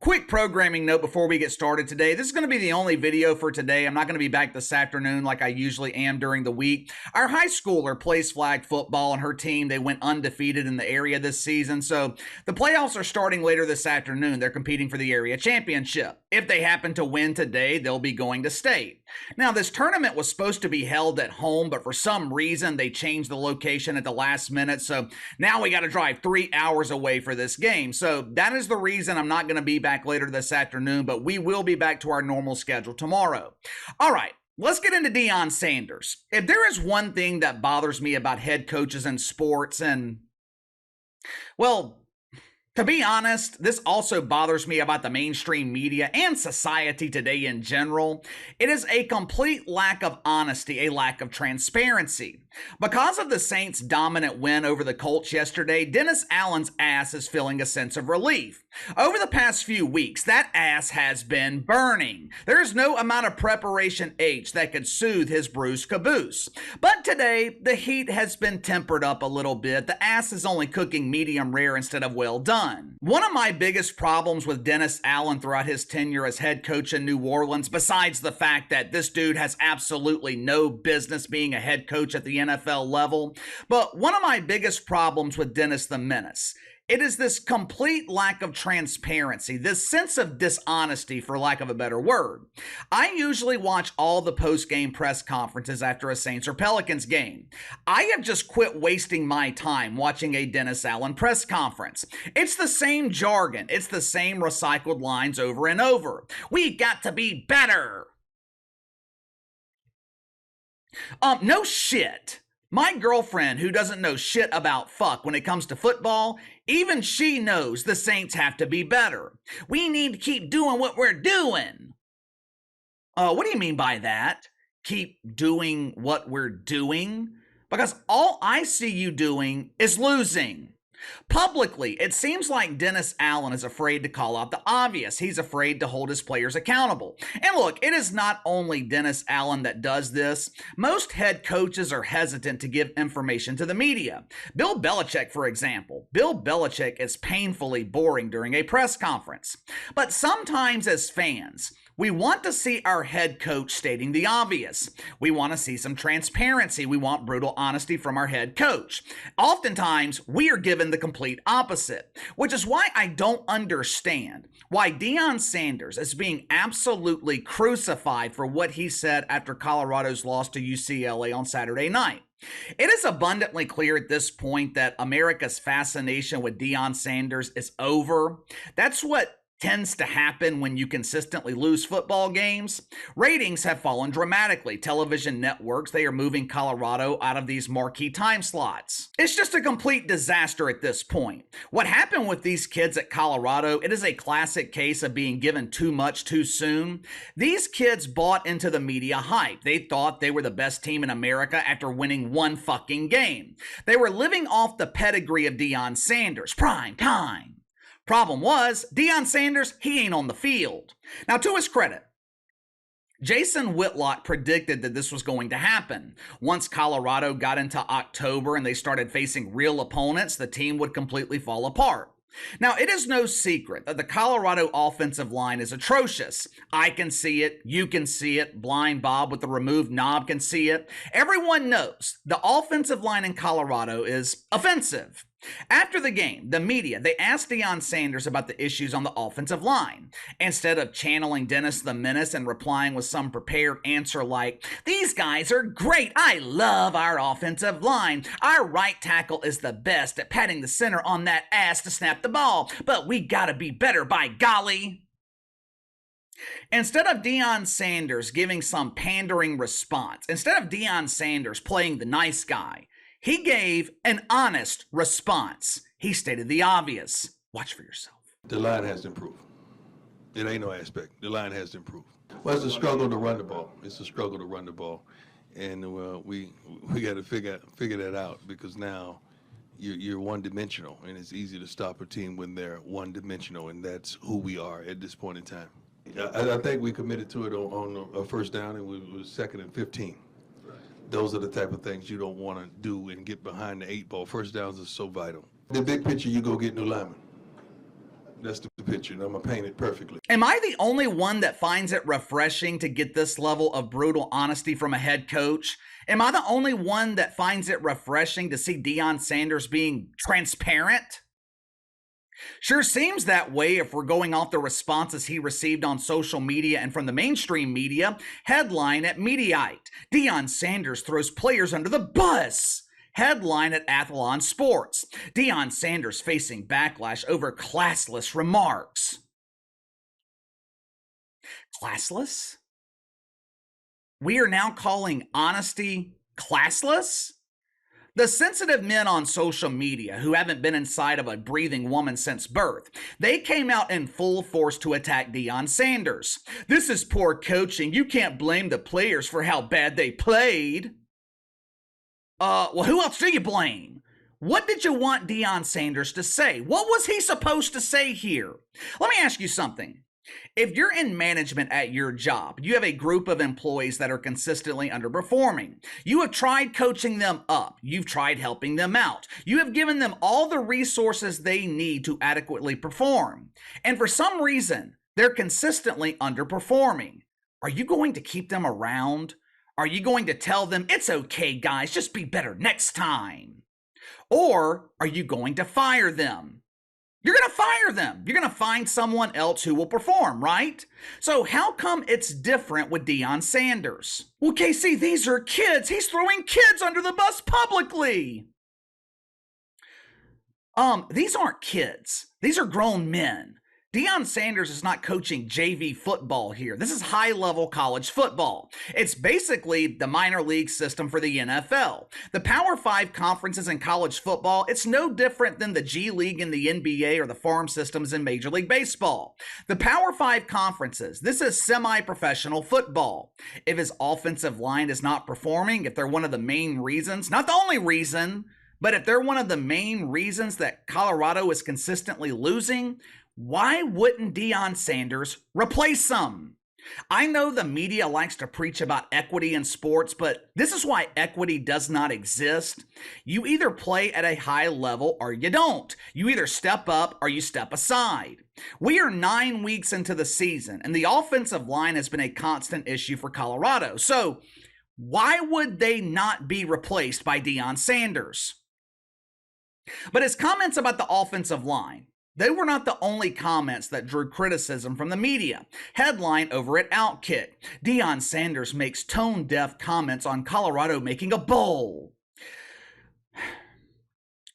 Quick programming note before we get started today. This is going to be the only video for today. I'm not going to be back this afternoon like I usually am during the week. Our high schooler plays flag football, and her team, they went undefeated in the area this season. So the playoffs are starting later this afternoon. They're competing for the area championship. If they happen to win today, they'll be going to state. Now, this tournament was supposed to be held at home, but for some reason they changed the location at the last minute. So now we got to drive 3 hours away for this game. So that is the reason I'm not going to be back later this afternoon, but we will be back to our normal schedule tomorrow. All right. Let's get into Deion Sanders. If there is one thing that bothers me about head coaches in sports, and, well, to be honest, this also bothers me about the mainstream media and society today in general. It is a complete lack of honesty, a lack of transparency. Because of the Saints' dominant win over the Colts yesterday, Dennis Allen's ass is feeling a sense of relief. Over the past few weeks, that ass has been burning. There is no amount of preparation H that could soothe his bruised caboose. But today, the heat has been tempered up a little bit. The ass is only cooking medium rare instead of well done. One of my biggest problems with Dennis Allen throughout his tenure as head coach in New Orleans, besides the fact that this dude has absolutely no business being a head coach at the NFL level, but one of my biggest problems with Dennis the Menace, it is this complete lack of transparency, this sense of dishonesty, for lack of a better word. I usually watch all the post-game press conferences after a Saints or Pelicans game. I have just quit wasting my time watching a Dennis Allen press conference. It's the same jargon. It's the same recycled lines over and over. We got to be better. No shit. My girlfriend, who doesn't know shit about fuck when it comes to football, even she knows the Saints have to be better. We need to keep doing what we're doing. What do you mean by that? Keep doing what we're doing? Because all I see you doing is losing. Publicly, it seems like Dennis Allen is afraid to call out the obvious. He's afraid to hold his players accountable. And look, it is not only Dennis Allen that does this. Most head coaches are hesitant to give information to the media. Bill Belichick, for example. Bill Belichick is painfully boring during a press conference. But sometimes as fans, we want to see our head coach stating the obvious. We want to see some transparency. We want brutal honesty from our head coach. Oftentimes, we are given the complete opposite, which is why I don't understand why Deion Sanders is being absolutely crucified for what he said after Colorado's loss to UCLA on Saturday night. It is abundantly clear at this point that America's fascination with Deion Sanders is over. That's what tends to happen when you consistently lose football games. Ratings have fallen dramatically. Television networks, they are moving Colorado out of these marquee time slots. It's just a complete disaster at this point. What happened with these kids at Colorado, it is a classic case of being given too much too soon. These kids bought into the media hype. They thought they were the best team in America after winning one fucking game. They were living off the pedigree of Deion Sanders. Prime time. Problem was, Deion Sanders, he ain't on the field. Now, to his credit, Jason Whitlock predicted that this was going to happen. Once Colorado got into October and they started facing real opponents, the team would completely fall apart. Now, it is no secret that the Colorado offensive line is atrocious. I can see it. You can see it. Blind Bob with the removed knob can see it. Everyone knows the offensive line in Colorado is offensive. After the game, the media, they asked Deion Sanders about the issues on the offensive line. Instead of channeling Dennis the Menace and replying with some prepared answer like, "These guys are great. I love our offensive line. Our right tackle is the best at patting the center on that ass to snap the ball, but we gotta be better, by golly." Instead of Deion Sanders giving some pandering response, instead of Deion Sanders playing the nice guy, he gave an honest response. He stated the obvious. Watch for yourself. The line has to improve. It ain't no aspect. The line has to improve. Well, it's a struggle to run the ball. It's a struggle to run the ball. And we got to figure that out, because now you're one-dimensional, and it's easy to stop a team when they're one-dimensional, and that's who we are at this point in time. I think we committed to it on a first down, and we was 2nd and 15. Those are the type of things you don't want to do and get behind the 8 ball. First downs are so vital. The big picture, you go get new linemen. That's the picture, and I'm going to paint it perfectly. Am I the only one that finds it refreshing to get this level of brutal honesty from a head coach? Am I the only one that finds it refreshing to see Deion Sanders being transparent? Sure seems that way if we're going off the responses he received on social media and from the mainstream media. Headline at Mediaite: Deion Sanders throws players under the bus. Headline at Athlon Sports: Deion Sanders facing backlash over classless remarks. Classless? We are now calling honesty classless? The sensitive men on social media who haven't been inside of a breathing woman since birth, they came out in full force to attack Deion Sanders. This is poor coaching. You can't blame the players for how bad they played. Well, who else do you blame? What did you want Deion Sanders to say? What was he supposed to say here? Let me ask you something. If you're in management at your job, you have a group of employees that are consistently underperforming. You have tried coaching them up. You've tried helping them out. You have given them all the resources they need to adequately perform. And for some reason, they're consistently underperforming. Are you going to keep them around? Are you going to tell them, it's okay, guys, just be better next time? Or are you going to fire them? You're going to fire them. You're going to find someone else who will perform, right? So how come it's different with Deion Sanders? Well, Casey, these are kids. He's throwing kids under the bus publicly. These aren't kids. These are grown men. Deion Sanders is not coaching JV football here. This is high-level college football. It's basically the minor league system for the NFL. The Power 5 conferences in college football, it's no different than the G League in the NBA or the farm systems in Major League Baseball. The Power 5 conferences, this is semi-professional football. If his offensive line is not performing, if they're one of the main reasons, not the only reason, but if they're one of the main reasons that Colorado is consistently losing, why wouldn't Deion Sanders replace them? I know the media likes to preach about equity in sports, but this is why equity does not exist. You either play at a high level or you don't. You either step up or you step aside. We are 9 weeks into the season, and the offensive line has been a constant issue for Colorado. So why would they not be replaced by Deion Sanders? But his comments about the offensive line, they were not the only comments that drew criticism from the media. Headline over at Outkick: Deion Sanders makes tone-deaf comments on Colorado making a bowl.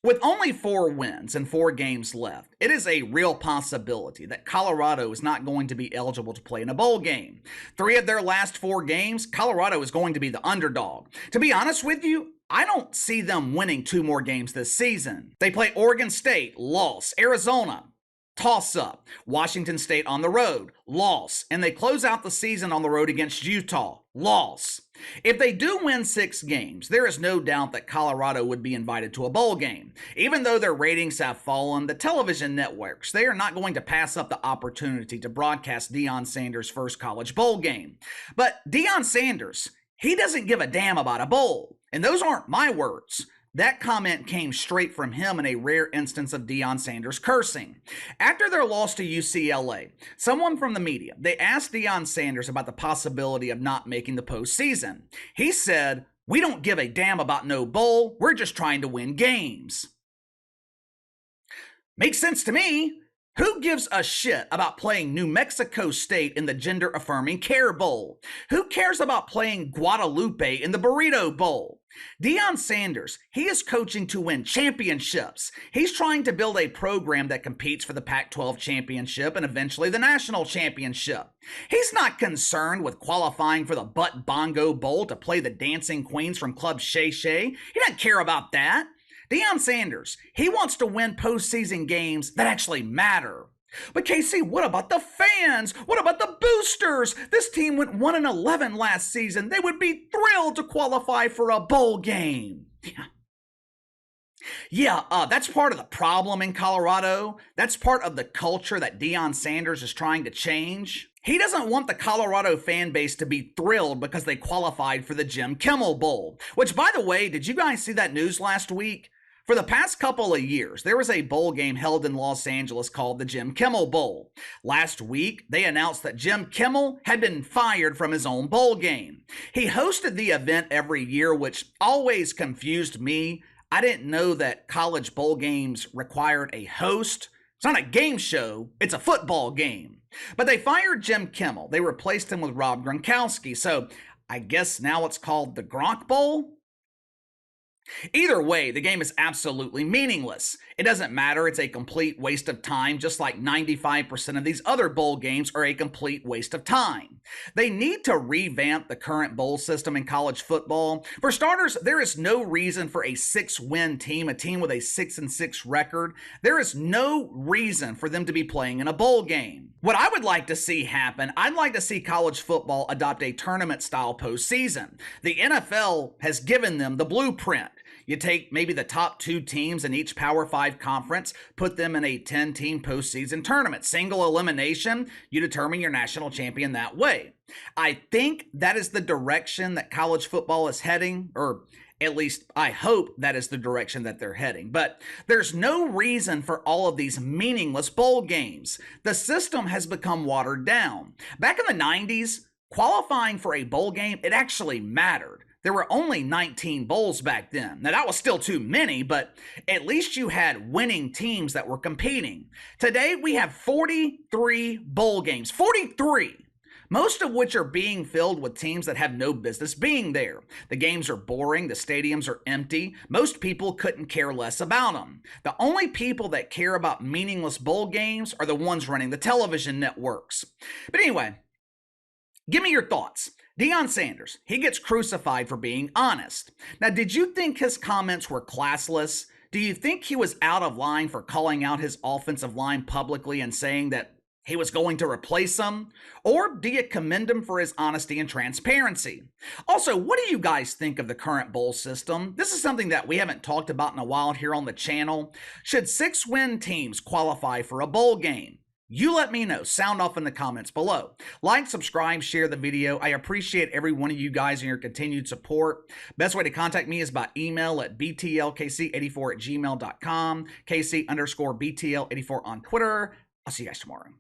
With only 4 wins and 4 games left, it is a real possibility that Colorado is not going to be eligible to play in a bowl game. 3 of their last 4 games, Colorado is going to be the underdog. To be honest with you, I don't see them winning 2 more games this season. They play Oregon State, loss. Arizona, toss-up. Washington State on the road, loss. And they close out the season on the road against Utah, loss. If they do win 6 games, there is no doubt that Colorado would be invited to a bowl game. Even though their ratings have fallen, the television networks, they are not going to pass up the opportunity to broadcast Deion Sanders' first college bowl game. But Deion Sanders, he doesn't give a damn about a bowl. And those aren't my words. That comment came straight from him in a rare instance of Deion Sanders cursing. After their loss to UCLA, someone from the media, they asked Deion Sanders about the possibility of not making the postseason. He said, "We don't give a damn about no bowl. We're just trying to win games." Makes sense to me. Who gives a shit about playing New Mexico State in the gender-affirming Care Bowl? Who cares about playing Guadalupe in the Burrito Bowl? Deion Sanders, he is coaching to win championships. He's trying to build a program that competes for the Pac-12 championship and eventually the national championship. He's not concerned with qualifying for the Butt Bongo Bowl to play the Dancing Queens from Club Shay Shay. He doesn't care about that. Deion Sanders, he wants to win postseason games that actually matter. But KC, what about the fans? What about the boosters? This team went 1-11 last season. They would be thrilled to qualify for a bowl game. Yeah, that's part of the problem in Colorado. That's part of the culture that Deion Sanders is trying to change. He doesn't want the Colorado fan base to be thrilled because they qualified for the Jim Kimmel Bowl. Which, by the way, did you guys see that news last week? For the past couple of years, there was a bowl game held in Los Angeles called the Jim Kimmel Bowl. Last week, they announced that Jim Kimmel had been fired from his own bowl game. He hosted the event every year, which always confused me. I didn't know that college bowl games required a host. It's not a game show, it's a football game. But they fired Jim Kimmel. They replaced him with Rob Gronkowski. So I guess now it's called the Gronk Bowl? Either way, the game is absolutely meaningless. It doesn't matter, it's a complete waste of time, just like 95% of these other bowl games are a complete waste of time. They need to revamp the current bowl system in college football. For starters, there is no reason for a 6-win team, a team with a 6-6 record. There is no reason for them to be playing in a bowl game. What I would like to see happen, I'd like to see college football adopt a tournament-style postseason. The NFL has given them the blueprint. You take maybe the top 2 teams in each Power 5 conference, put them in a 10-team postseason tournament. Single elimination, you determine your national champion that way. I think that is the direction that college football is heading, or at least I hope that is the direction that they're heading. But there's no reason for all of these meaningless bowl games. The system has become watered down. Back in the 90s, qualifying for a bowl game, it actually mattered. There were only 19 bowls back then. Now, that was still too many, but at least you had winning teams that were competing. Today, we have 43 bowl games. 43! Most of which are being filled with teams that have no business being there. The games are boring, the stadiums are empty, most people couldn't care less about them. The only people that care about meaningless bowl games are the ones running the television networks. But anyway, give me your thoughts. Deion Sanders, he gets crucified for being honest. Now, did you think his comments were classless? Do you think he was out of line for calling out his offensive line publicly and saying that he was going to replace them? Or do you commend him for his honesty and transparency? Also, what do you guys think of the current bowl system? This is something that we haven't talked about in a while here on the channel. Should 6-win teams qualify for a bowl game? You let me know. Sound off in the comments below. Like, subscribe, share the video. I appreciate every one of you guys and your continued support. Best way to contact me is by email at btlkc84@gmail.com, KC_BTL84 on Twitter. I'll see you guys tomorrow.